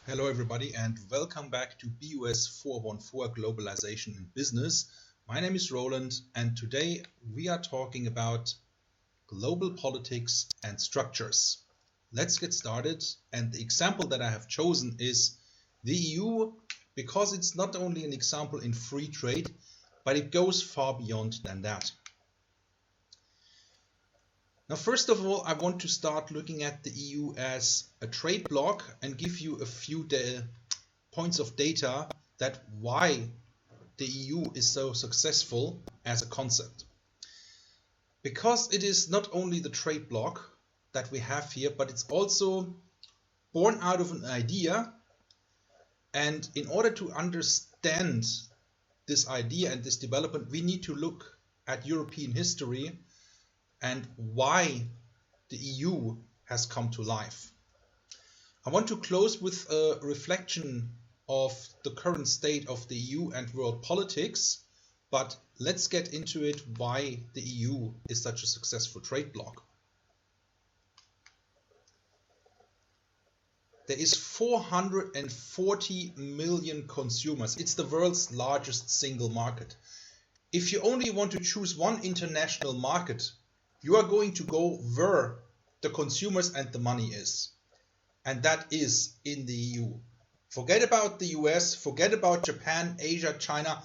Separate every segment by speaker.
Speaker 1: Hello everybody and welcome back to BUS414 Globalization in Business. My name is Roland and today we are talking about global politics and structures. Let's get started, and the example that I have chosen is the EU because it's not only an example in free trade, but it goes far beyond than that. Now, first of all, I want to start looking at the EU as a trade bloc and give you a few points of data that why the EU is so successful as a concept. Because it is not only the trade bloc that we have here, but it's also born out of an idea. And in order to understand this idea and this development, we need to look at European history and why the EU has come to life. I want to close with a reflection of the current state of the EU and world politics, but let's get into it why the EU is such a successful trade bloc. There is 440 million consumers. It's the world's largest single market. If you only want to choose one international market, you are going to go where the consumers and the money is. And that is in the EU. Forget about the US, forget about Japan, Asia, China.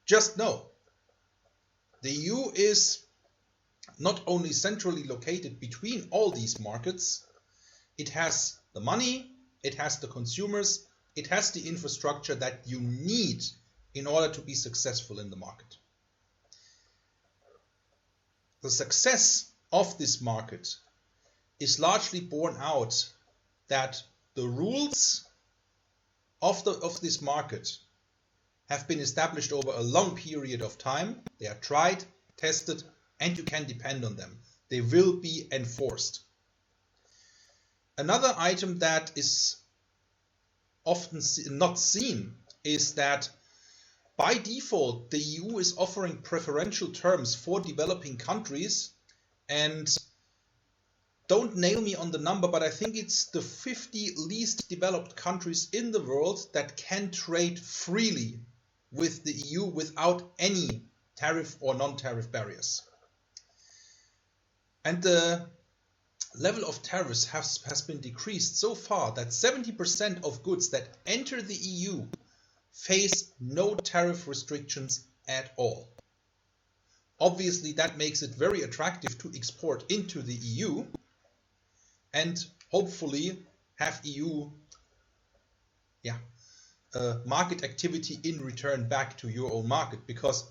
Speaker 1: Just know, the EU is not only centrally located between all these markets, it has the money, it has the consumers, it has the infrastructure that you need in order to be successful in the market. The success of this market is largely borne out that the rules of this market have been established over a long period of time. They are tried, tested, and you can depend on them. They will be enforced. Another item that is often not seen is that by default, the EU is offering preferential terms for developing countries, and don't nail me on the number, but I think it's the 50 least developed countries in the world that can trade freely with the EU without any tariff or non-tariff barriers. And the level of tariffs has been decreased so far that 70% of goods that enter the EU face no tariff restrictions at all. Obviously, that makes it very attractive to export into the EU and hopefully have EU market activity in return back to your own market, because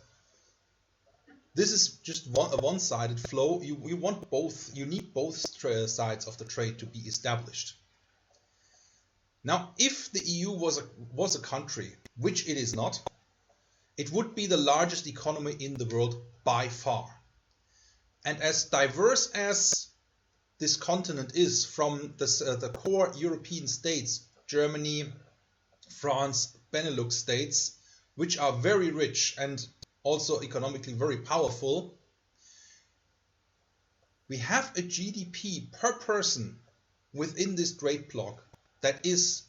Speaker 1: this is just a one-sided flow. You need both sides of the trade to be established. Now, if the EU was a country, which it is not, it would be the largest economy in the world by far. And as diverse as this continent is from the core European states, Germany, France, Benelux states, which are very rich and also economically very powerful, we have a GDP per person within this trade bloc that is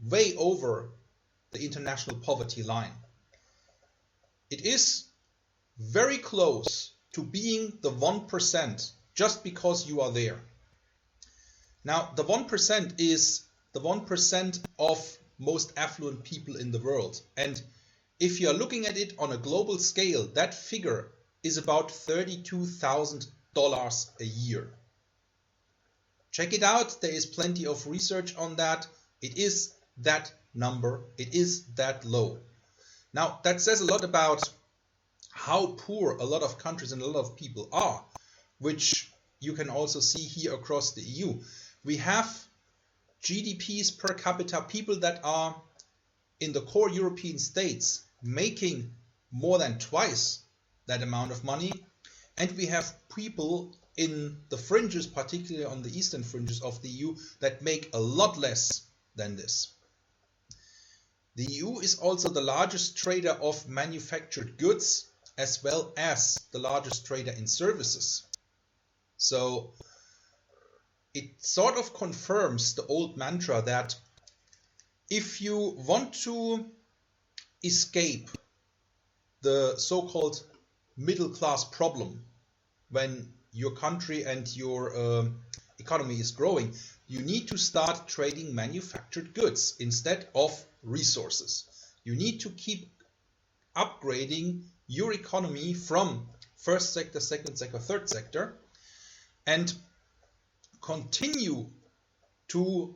Speaker 1: way over the international poverty line. It is very close to being the 1% just because you are there. Now, the 1% is the 1% of most affluent people in the world. And if you are looking at it on a global scale, that figure is about $32,000 a year. Check it out. There is plenty of research on that. It is that number. It is that low. Now, that says a lot about how poor a lot of countries and a lot of people are, which you can also see here across the EU. We have GDPs per capita, people that are in the core European states making more than twice that amount of money, and we have people in the fringes, particularly on the eastern fringes of the EU, that make a lot less than this. The EU is also the largest trader of manufactured goods, as well as the largest trader in services. So it sort of confirms the old mantra that if you want to escape the so-called middle class problem when your country and your economy is growing, you need to start trading manufactured goods instead of resources. You need to keep upgrading your economy from first sector, second sector, third sector, and continue to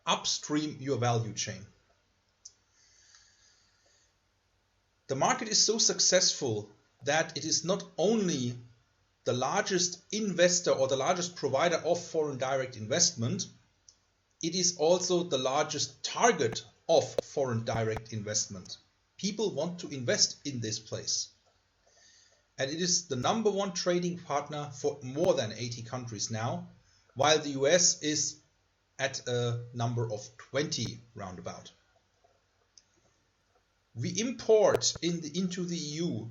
Speaker 1: upstream your value chain. The market is so successful that it is not only the largest investor or the largest provider of foreign direct investment, it is also the largest target of foreign direct investment. People want to invest in this place. And it is the #1 trading partner for more than 80 countries now, while the US is at a number of 20 roundabout. We import into the EU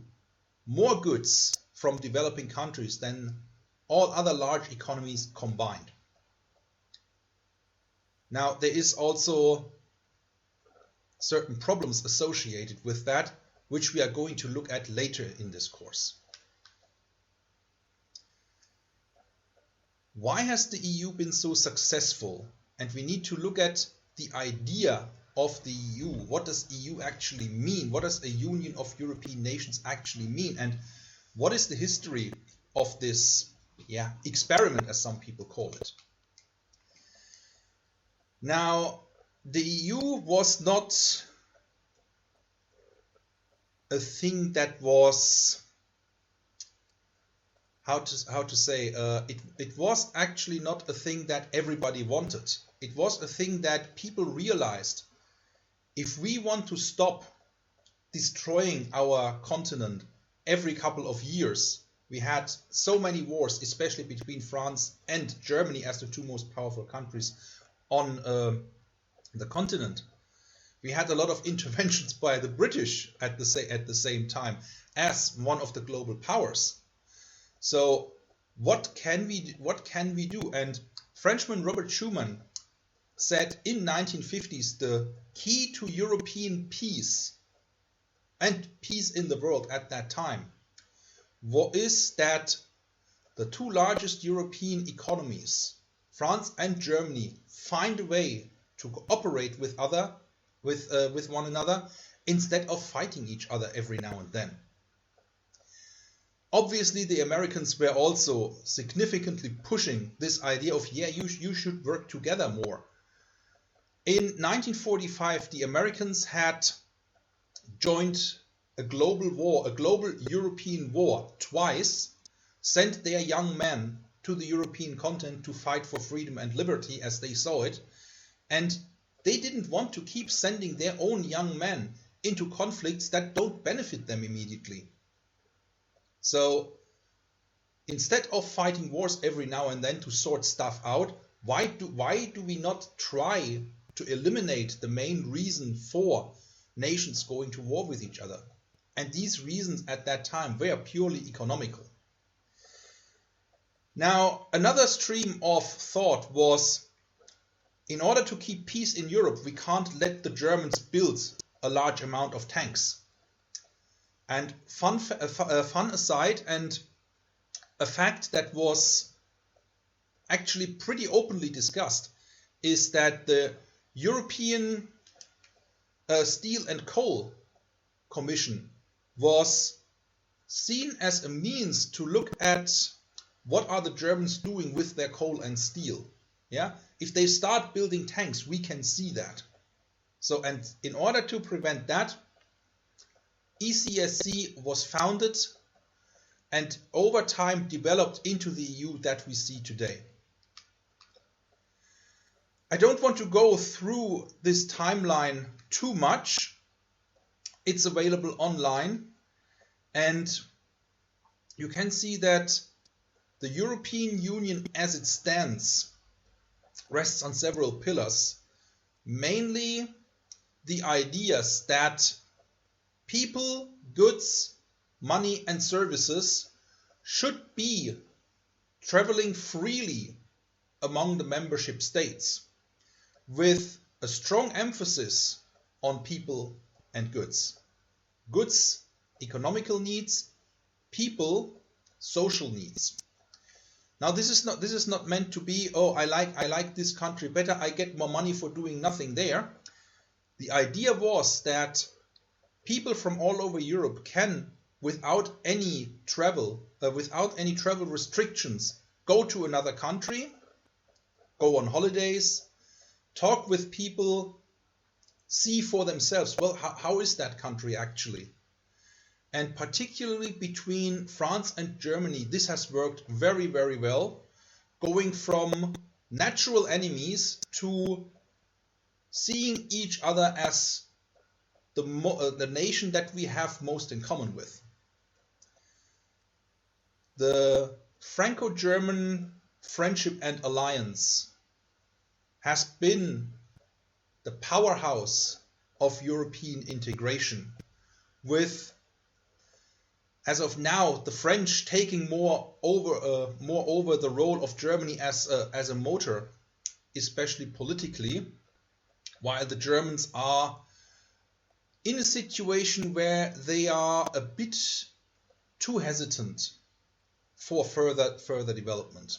Speaker 1: more goods from developing countries than all other large economies combined. Now, there is also certain problems associated with that, which we are going to look at later in this course. Why has the EU been so successful? And we need to look at the idea of the EU. What does EU actually mean? What does a union of European nations actually mean? And what is the history of this experiment, as some people call it? Now, the EU was not a thing that was, it was actually not a thing that everybody wanted. It was a thing that people realized, if we want to stop destroying our continent every couple of years, we had so many wars, especially between France and Germany as the two most powerful countries on the continent. We had a lot of interventions by the British at the same time as one of the global powers. So what can we do? And Frenchman Robert Schuman said in 1950s, the key to European peace and peace in the world at that time is that the two largest European economies, France and Germany, find a way to cooperate with one another instead of fighting each other every now and then. Obviously, the Americans were also significantly pushing this idea of, you should work together more. In 1945, the Americans had joined a global war, a global European war twice, sent their young men to the European continent to fight for freedom and liberty as they saw it, and they didn't want to keep sending their own young men into conflicts that don't benefit them immediately. So instead of fighting wars every now and then to sort stuff out, why do we not try to eliminate the main reason for nations going to war with each other? And these reasons at that time were purely economical. Now, another stream of thought was, in order to keep peace in Europe, we can't let the Germans build a large amount of tanks. And fun aside, and a fact that was actually pretty openly discussed, is that the European Steel and Coal Commission was seen as a means to look at what are the Germans doing with their coal and steel. If they start building tanks, we can see that. So, and in order to prevent that, ECSC was founded and over time developed into the EU that we see today. I don't want to go through this timeline too much. It's available online, and you can see that the European Union as it stands rests on several pillars, mainly the ideas that people, goods, money and services should be traveling freely among the membership states with a strong emphasis on people and goods. Goods, economical needs, people, social needs. Now this is not meant to be, oh, I like this country better, I get more money for doing nothing there. The idea was that people from all over Europe can, without any travel restrictions, go to another country, go on holidays, talk with people, see for themselves, well, how is that country actually? And particularly between France and Germany, this has worked very, very well, going from natural enemies to seeing each other as the nation that we have most in common with. The Franco-German friendship and alliance has been the powerhouse of European integration, with, as of now, the French taking more over the role of Germany as a motor, especially politically, while the Germans are in a situation where they are a bit too hesitant for further development.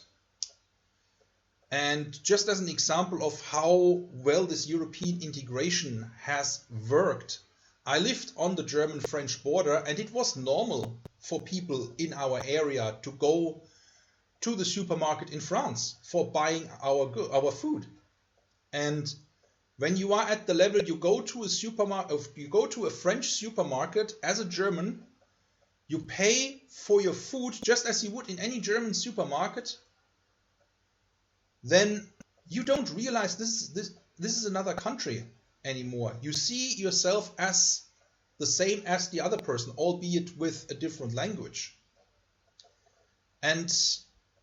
Speaker 1: And just as an example of how well this European integration has worked, I lived on the German-French border, and it was normal for people in our area to go to the supermarket in France for buying our food. And when you are at the level, you go to a supermarket, you go to a French supermarket as a German, you pay for your food just as you would in any German supermarket, then you don't realize this is another country anymore. You see yourself as the same as the other person, albeit with a different language. And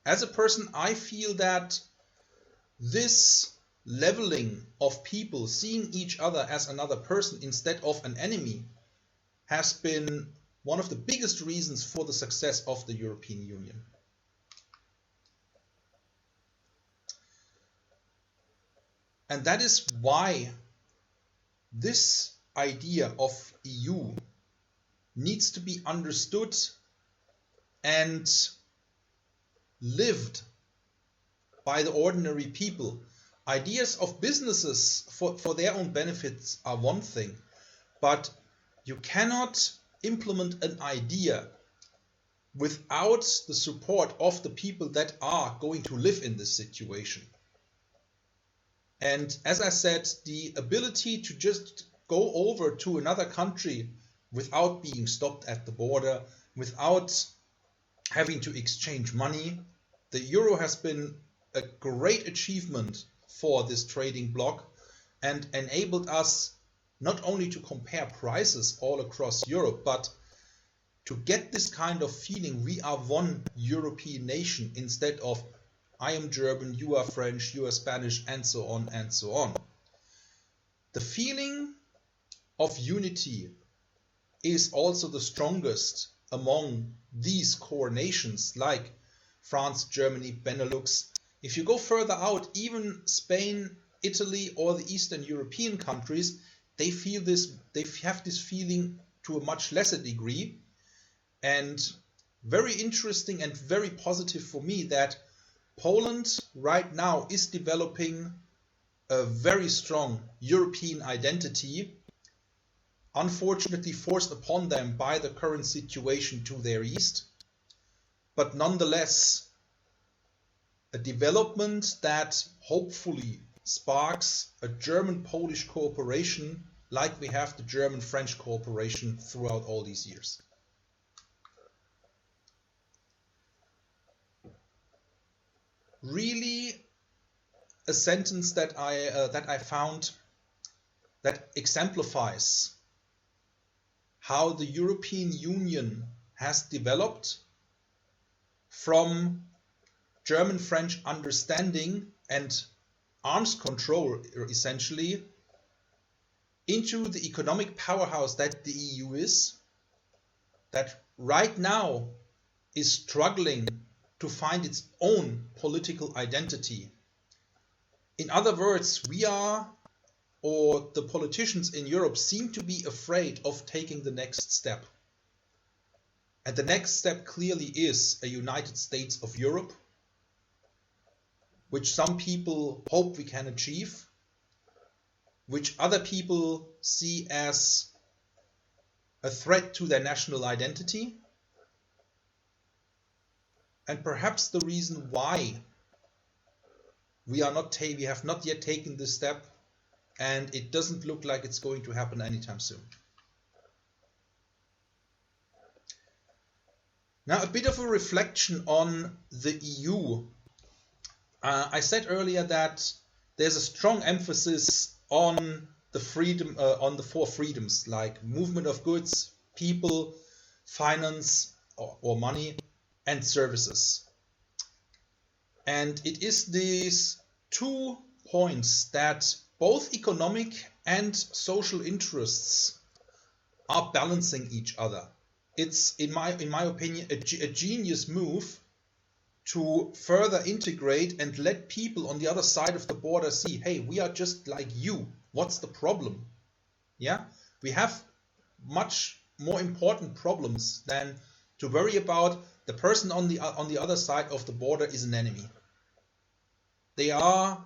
Speaker 1: as a person, I feel that this leveling of people, seeing each other as another person instead of an enemy, has been one of the biggest reasons for the success of the European Union. And that is why this idea of EU needs to be understood and lived by the ordinary people. Ideas of businesses for their own benefits are one thing, but you cannot implement an idea without the support of the people that are going to live in this situation. And as I said, the ability to just go over to another country without being stopped at the border, without having to exchange money, the euro has been a great achievement for this trading bloc and enabled us not only to compare prices all across Europe, but to get this kind of feeling we are one European nation instead of I am German, you are French, you are Spanish, and so on and so on. The feeling of unity is also the strongest among these core nations like France, Germany, Benelux. If you go further out, even Spain, Italy, or the Eastern European countries, they have this feeling to a much lesser degree. And very interesting and very positive for me that Poland right now is developing a very strong European identity, unfortunately forced upon them by the current situation to their east, but nonetheless a development that hopefully sparks a German-Polish cooperation like we have the German-French cooperation throughout all these years. Really a sentence that I found that exemplifies how the European Union has developed from German-French understanding and arms control, essentially, into the economic powerhouse that the EU is, that right now is struggling to find its own political identity. In other words, we are or the politicians in Europe seem to be afraid of taking the next step. And the next step clearly is a United States of Europe, which some people hope we can achieve, which other people see as a threat to their national identity, and perhaps the reason why we have not yet taken this step, and it doesn't look like it's going to happen anytime soon. Now, a bit of a reflection on the EU. I said earlier that there's a strong emphasis on the freedom, on the four freedoms, like movement of goods, people, finance or money, and services. And it is these 2 points that both economic and social interests are balancing each other. It's, in my opinion, a genius move to further integrate and let people on the other side of the border see, hey, we are just like you. What's the problem? Yeah, we have much more important problems than to worry about the person on the other side of the border is an enemy. They are,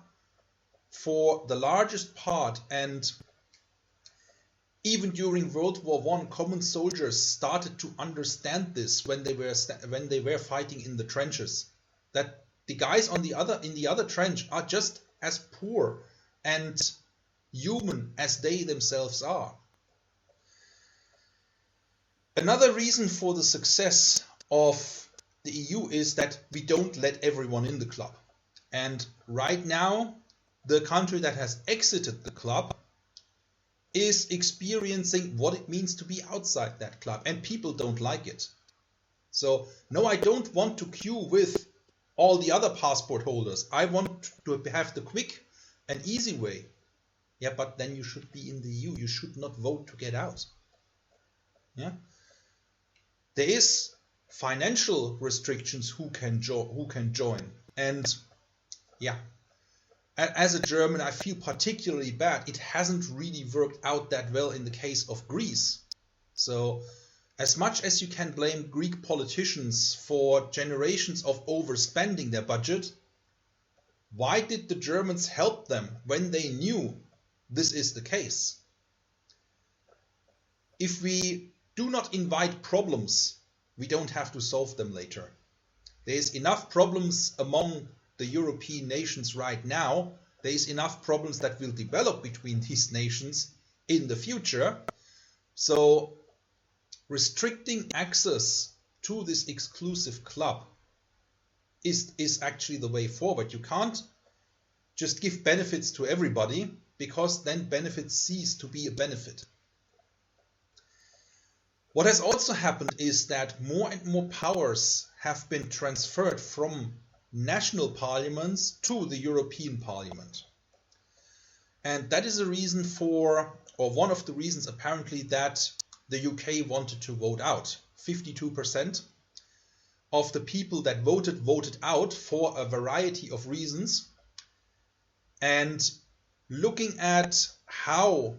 Speaker 1: for the largest part, and even during World War I, common soldiers started to understand this when they were fighting in the trenches, that the guys in the other trench are just as poor and human as they themselves are. Another reason for the success of the EU is that we don't let everyone in the club. And right now, the country that has exited the club is experiencing what it means to be outside that club, and people don't like it. So, no, I don't want to queue with all the other passport holders. I want to have the quick and easy way. Yeah, but then you should be in the EU. You should not vote to get out. Yeah, there is financial restrictions who can join, and yeah. As a German, I feel particularly bad. It hasn't really worked out that well in the case of Greece. So, as much as you can blame Greek politicians for generations of overspending their budget, why did the Germans help them when they knew this is the case? If we do not invite problems, we don't have to solve them later. There's enough problems among the European nations right now. There's enough problems that will develop between these nations in the future. So restricting access to this exclusive club is actually the way forward. You can't just give benefits to everybody, because then benefits cease to be a benefit. What has also happened is that more and more powers have been transferred from national parliaments to the European Parliament. And that is a reason for, or one of the reasons apparently, that the UK wanted to vote out. 52% of the people that voted out for a variety of reasons. And looking at how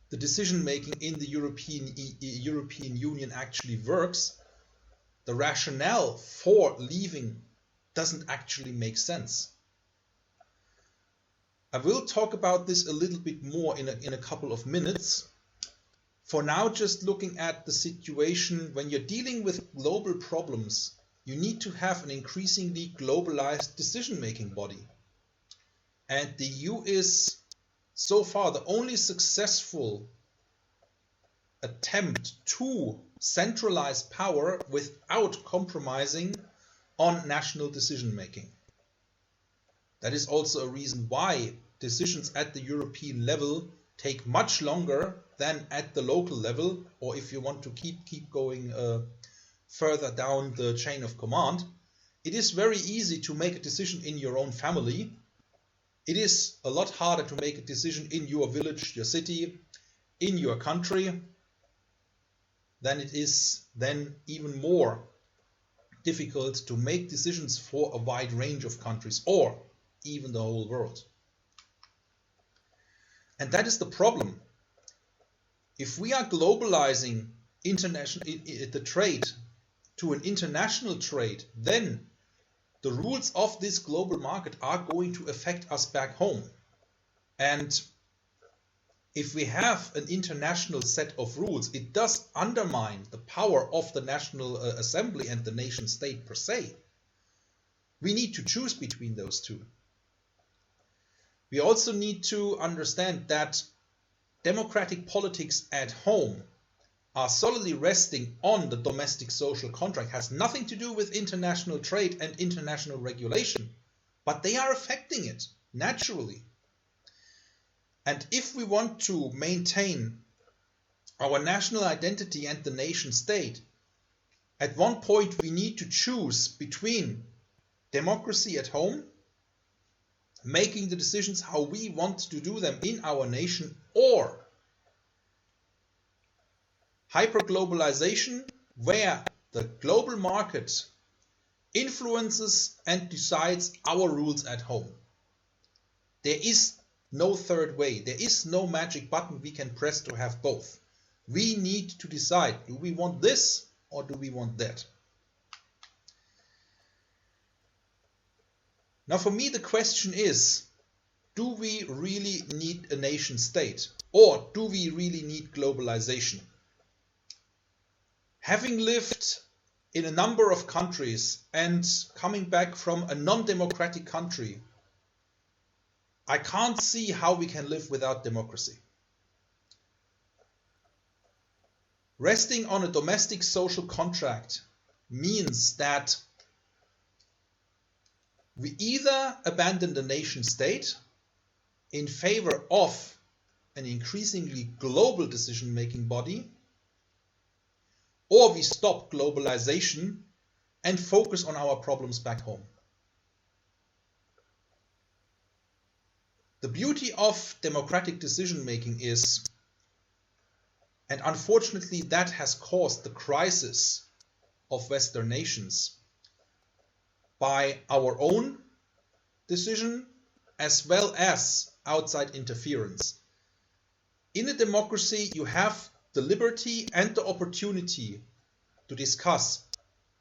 Speaker 1: the decision making in the European Union actually works, the rationale for leaving doesn't actually make sense. I will talk about this a little bit more in a couple of minutes. For now, just looking at the situation, when you're dealing with global problems, you need to have an increasingly globalized decision-making body. And the EU is so far the only successful attempt to centralize power without compromising on national decision-making. That is also a reason why decisions at the European level take much longer than at the local level, or if you want to keep going further down the chain of command. It is very easy to make a decision in your own family. It is a lot harder to make a decision in your village, your city, in your country, than it is then even more difficult to make decisions for a wide range of countries or even the whole world. And that is the problem. If we are globalizing the trade to an international trade, then the rules of this global market are going to affect us back home. And if we have an international set of rules, it does undermine the power of the National Assembly and the nation state per se. We need to choose between those two. We also need to understand that democratic politics at home are solidly resting on the domestic social contract, has nothing to do with international trade and international regulation, but they are affecting it naturally. And if we want to maintain our national identity and the nation state, at one point we need to choose between democracy at home, making the decisions how we want to do them in our nation, or hyperglobalization, where the global market influences and decides our rules at home. There is no third way. There is no magic button we can press to have both. We need to decide, do we want this or do we want that? Now for me the question is, do we really need a nation state, or do we really need globalization? Having lived in a number of countries and coming back from a non-democratic country, I can't see how we can live without democracy. Resting on a domestic social contract means that we either abandon the nation state in favor of an increasingly global decision-making body, or we stop globalization and focus on our problems back home. The beauty of democratic decision-making is, and unfortunately that has caused the crisis of Western nations, by our own decision as well as outside interference. In a democracy, you have the liberty and the opportunity to discuss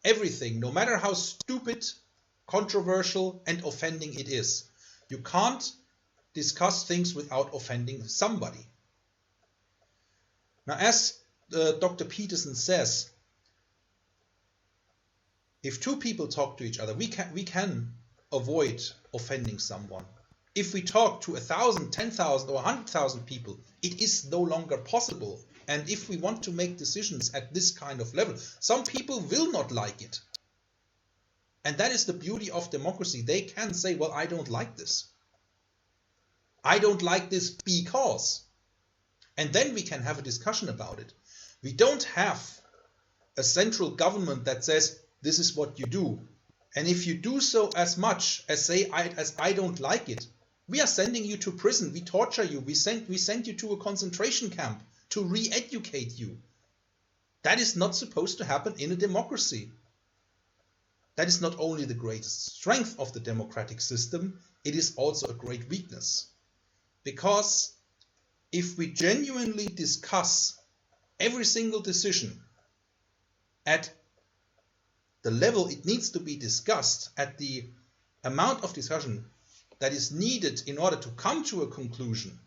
Speaker 1: everything, no matter how stupid, controversial, and offending it is. You can't discuss things without offending somebody. Now, as Dr. Peterson says, if two people talk to each other, we can avoid offending someone. If we talk to 1,000, 10,000 or 100,000 people, it is no longer possible. And if we want to make decisions at this kind of level, some people will not like it. And that is the beauty of democracy. They can say, well, I don't like this. I don't like this because. And then we can have a discussion about it. We don't have a central government that says, this is what you do. And if you do so as much as say, as I don't like it, we are sending you to prison, we torture you, we send you to a concentration camp to re-educate you. That is not supposed to happen in a democracy. That is not only the greatest strength of the democratic system, it is also a great weakness. Because if we genuinely discuss every single decision at the level it needs to be discussed, at the amount of discussion that is needed in order to come to a conclusion,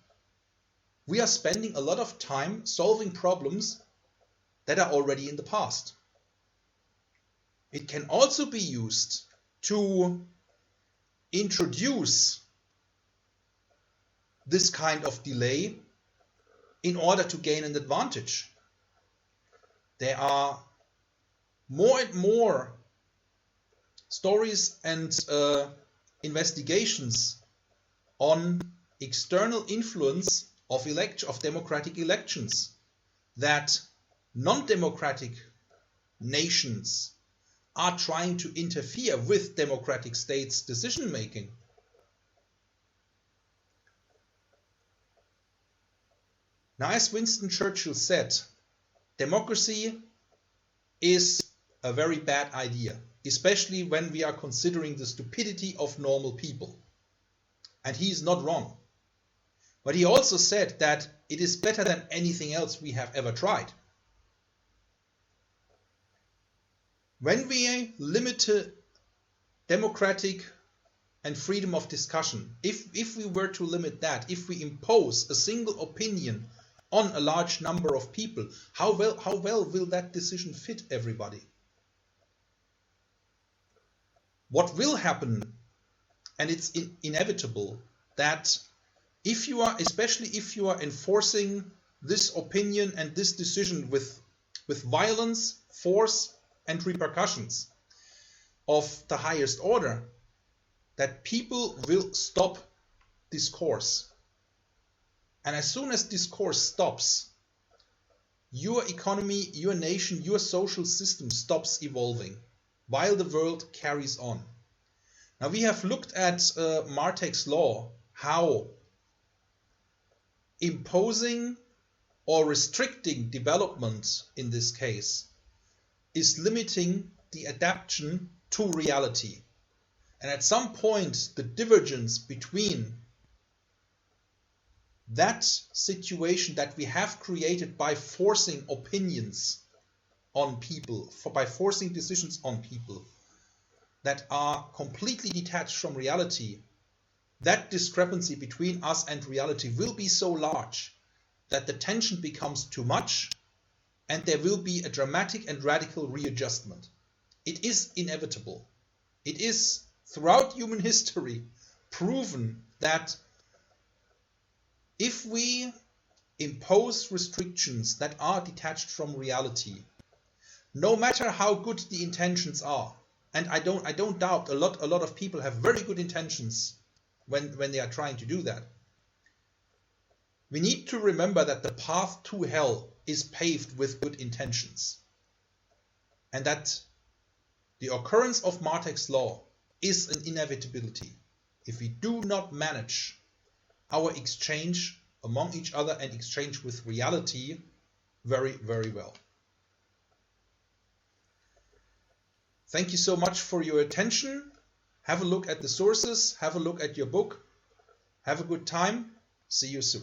Speaker 1: we are spending a lot of time solving problems that are already in the past. It can also be used to introduce this kind of delay in order to gain an advantage. There are more and more stories and investigations on external influence of democratic elections, that non-democratic nations are trying to interfere with democratic states' decision-making. Now, as Winston Churchill said, democracy is a very bad idea, especially when we are considering the stupidity of normal people. And he is not wrong. But he also said that it is better than anything else we have ever tried. When we limit democratic and freedom of discussion, if we were to limit that, if we impose a single opinion on a large number of people, how well will that decision fit everybody? What will happen, and it's inevitable, that especially if you are enforcing this opinion and this decision with violence, force, and repercussions of the highest order, that people will stop discourse. And as soon as discourse stops, your economy, your nation, your social system stops evolving while the world carries on. Now we have looked at Martek's law, how imposing or restricting development in this case is limiting the adaptation to reality. And at some point, the divergence between that situation that we have created by forcing opinions on people, by forcing decisions on people that are completely detached from reality, that discrepancy between us and reality will be so large that the tension becomes too much, and there will be a dramatic and radical readjustment. It is inevitable. It is, throughout human history, proven that if we impose restrictions that are detached from reality, no matter how good the intentions are, and I don't doubt a lot of people have very good intentions when they are trying to do that, we need to remember that the path to hell is paved with good intentions, and that the occurrence of Martek's law is an inevitability if we do not manage our exchange among each other and exchange with reality very, very well. Thank you so much for your attention. Have a look at the sources, have a look at your book. Have a good time. See you soon.